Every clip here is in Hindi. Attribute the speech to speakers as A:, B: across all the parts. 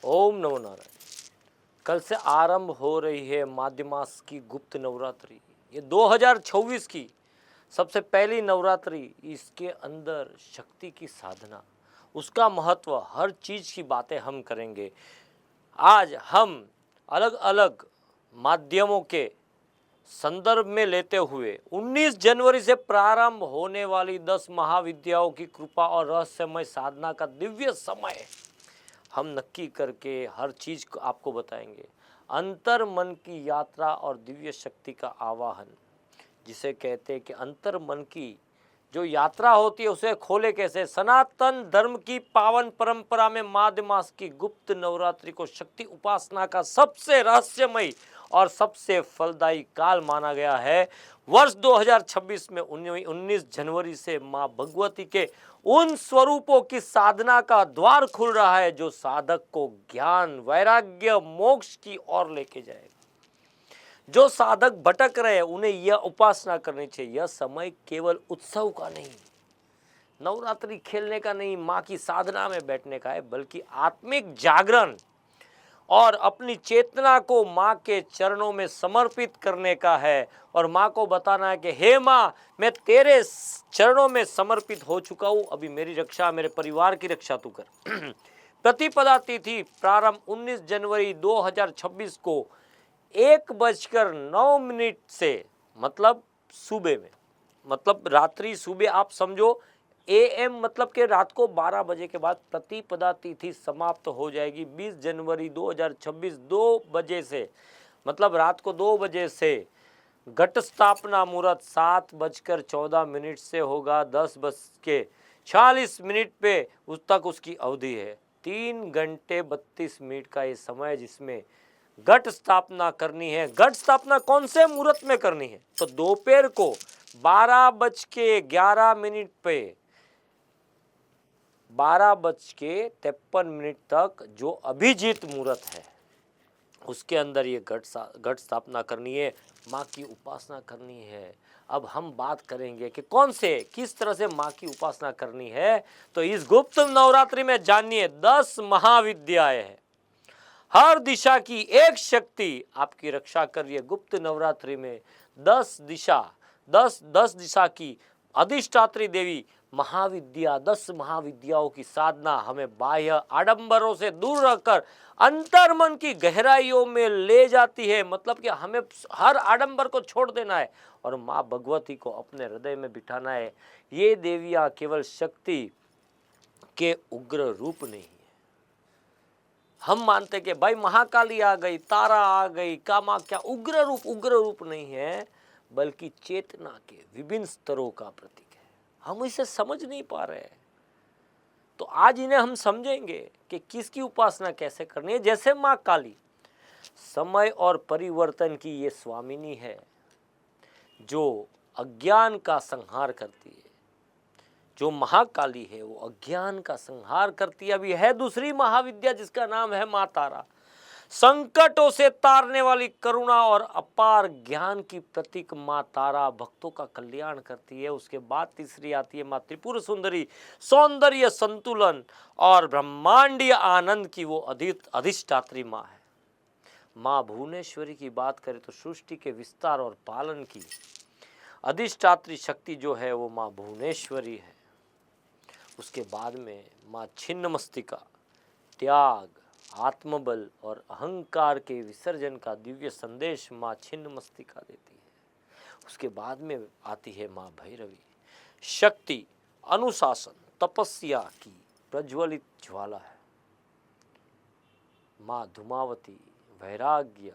A: ओम नमो नारायण। कल से आरंभ हो रही है माध्यमास की गुप्त नवरात्रि। ये 2026 की सबसे पहली नवरात्रि। इसके अंदर शक्ति की साधना, उसका महत्व, हर चीज की बातें हम करेंगे। आज हम अलग अलग माध्यमों के संदर्भ में लेते हुए 19 जनवरी से प्रारंभ होने वाली 10 महाविद्याओं की कृपा और रहस्यमय साधना का दिव्य समय हम नक्की करके हर चीज को आपको बताएंगे। अंतर मन की यात्रा और दिव्य शक्ति का आवाहन, जिसे कहते हैं कि अंतर मन की जो यात्रा होती है उसे खोले कैसे। सनातन धर्म की पावन परंपरा में माघ मास की गुप्त नवरात्रि को शक्ति उपासना का सबसे रहस्यमय और सबसे फलदायी काल माना गया है। वर्ष 2026 में 19 जनवरी से मां भगवती के उन स्वरूपों की साधना का द्वार खुल रहा है जो साधक को ज्ञान, वैराग्य, मोक्ष की ओर लेके जाएगा। जो साधक भटक रहे हैं उन्हें यह उपासना करनी चाहिए। यह समय केवल उत्सव का नहीं, नवरात्रि खेलने का नहीं, माँ की साधना में बैठने का है, बल्कि आत्मिक जागरण और अपनी चेतना को माँ के चरणों में समर्पित करने का है। और माँ को बताना है कि हे माँ, मैं तेरे चरणों में समर्पित हो चुका हूँ, अभी मेरी रक्षा, मेरे परिवार की रक्षा तू कर। प्रतिपदा तिथि प्रारंभ 19 जनवरी 2026 को 1:09 से, मतलब सुबह में, मतलब रात्रि, सुबह आप समझो AM, मतलब कि रात को 12 बजे के बाद प्रतिपदा तिथि समाप्त हो जाएगी। 20 जनवरी 2026 2 बजे से, मतलब रात को 2 बजे से घट स्थापना मुहूर्त 7:14 से होगा। 10:46 पे उस तक उसकी अवधि है। 3 घंटे 32 मिनट का ये समय जिसमें घट स्थापना करनी है। घट स्थापना कौन से मुहूर्त में करनी है? तो दोपहर को 12:11 पे 12:53 तक जो अभिजीत मुहूर्त है उसके अंदर ये घट स्थापना करनी है, माँ की उपासना करनी है। अब हम बात करेंगे कि कौन से, किस तरह से माँ की उपासना करनी है। तो इस गुप्त नवरात्रि में जानिए 10 महाविद्याएं हैं। हर दिशा की एक शक्ति आपकी रक्षा कर रही है। गुप्त नवरात्रि में 10 दिशा की अधिष्ठात्री देवी महाविद्या, 10 महाविद्याओं की साधना हमें बाह्य आडंबरों से दूर रखकर अंतर मन की गहराइयों में ले जाती है। मतलब कि हमें हर आडंबर को छोड़ देना है और माँ भगवती को अपने हृदय में बिठाना है। ये देवियां केवल शक्ति के उग्र रूप नहीं है। हम मानते कि भाई महाकाली आ गई, तारा आ गई, कामाख्या, उग्र रूप नहीं है, बल्कि चेतना के विभिन्न स्तरों का प्रतीक है। हम इसे समझ नहीं पा रहे हैं, तो आज इन्हें हम समझेंगे कि किसकी उपासना कैसे करनी है। जैसे माँ काली समय और परिवर्तन की ये स्वामिनी है, जो अज्ञान का संहार करती है। जो महाकाली है वो अज्ञान का संहार करती है। अभी है दूसरी महाविद्या जिसका नाम है माँ तारा, संकटों से तारने वाली करुणा और अपार ज्ञान की प्रतीक माँ तारा भक्तों का कल्याण करती है। उसके बाद तीसरी आती है माँ त्रिपुर सुंदरी, सौंदर्य संतुलन और ब्रह्मांडीय आनंद की वो अधिष्ठात्री माँ है। माँ भुवनेश्वरी की बात करें तो सृष्टि के विस्तार और पालन की अधिष्ठात्री शक्ति जो है वो माँ भुवनेश्वरी है। उसके बाद में माँ छिन्नमस्तिका त्याग, आत्मबल और अहंकार के विसर्जन का दिव्य संदेश माँ छिन्नमस्तिका देती है। उसके बाद में आती है माँ भैरवी, शक्ति, अनुशासन, तपस्या की प्रज्वलित ज्वाला है। माँ धूमावती वैराग्य,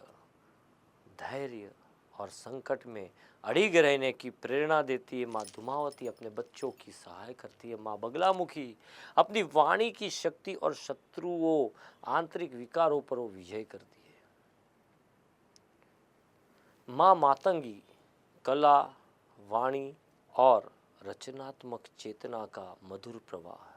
A: धैर्य और संकट में अड़िग रहने की प्रेरणा देती है। माँ धूमावती अपने बच्चों की सहाय करती है। माँ बगलामुखी अपनी वाणी की शक्ति और शत्रुओं, आंतरिक विकारों पर वो विजय करती है। माँ मातंगी कला, वाणी और रचनात्मक चेतना का मधुर प्रवाह है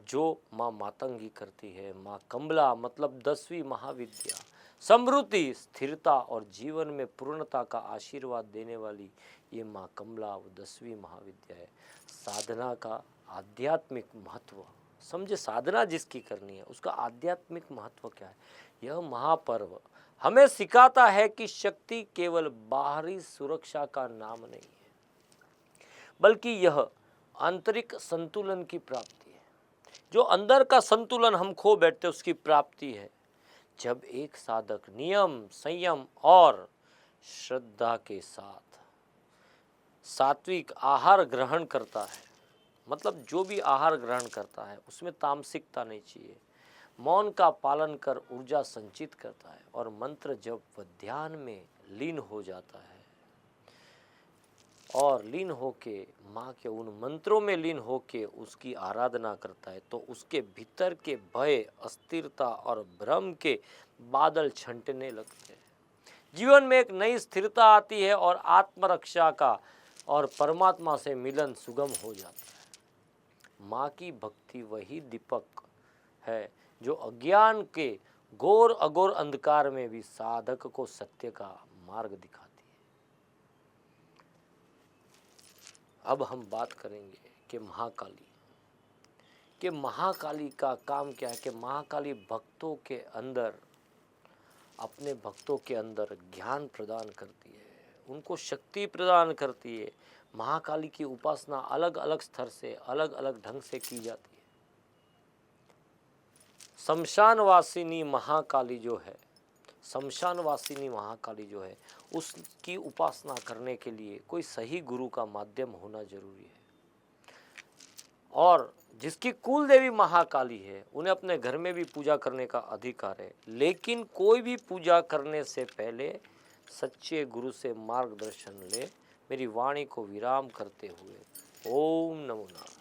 A: जो माँ मातंगी करती है। माँ कमला मतलब 10वीं महाविद्या, समृद्धि, स्थिरता और जीवन में पूर्णता का आशीर्वाद देने वाली ये माँ कमला वो 10वीं महाविद्या है। साधना का आध्यात्मिक महत्व, समझे, साधना जिसकी करनी है उसका आध्यात्मिक महत्व क्या है। यह महापर्व हमें सिखाता है कि शक्ति केवल बाहरी सुरक्षा का नाम नहीं है, बल्कि यह आंतरिक संतुलन की प्राप्ति है। जो अंदर का संतुलन हम खो बैठते उसकी प्राप्ति है। जब एक साधक नियम, संयम और श्रद्धा के साथ सात्विक आहार ग्रहण करता है, मतलब जो भी आहार ग्रहण करता है उसमें तामसिकता नहीं चाहिए, मौन का पालन कर ऊर्जा संचित करता है और मंत्र जब वह ध्यान में लीन हो जाता है और लीन होके माँ के उन मंत्रों में लीन होके उसकी आराधना करता है, तो उसके भीतर के भय, अस्थिरता और भ्रम के बादल छंटने लगते हैं। जीवन में एक नई स्थिरता आती है और आत्मरक्षा का और परमात्मा से मिलन सुगम हो जाता है। माँ की भक्ति वही दीपक है जो अज्ञान के घोर अघोर अंधकार में भी साधक को सत्य का मार्ग दिखाती है। अब हम बात करेंगे कि महाकाली का काम क्या है। कि महाकाली भक्तों के अंदर, अपने भक्तों के अंदर ज्ञान प्रदान करती है, उनको शक्ति प्रदान करती है। महाकाली की उपासना अलग अलग स्तर से, अलग अलग ढंग से की जाती है। शमशानवासिनी महाकाली जो है, शमशानवासिनी महाकाली जो है, उसकी उपासना करने के लिए कोई सही गुरु का माध्यम होना जरूरी है। और जिसकी कुल देवी महाकाली है उन्हें अपने घर में भी पूजा करने का अधिकार है, लेकिन कोई भी पूजा करने से पहले सच्चे गुरु से मार्गदर्शन ले। मेरी वाणी को विराम करते हुए ओम नमो नारायण।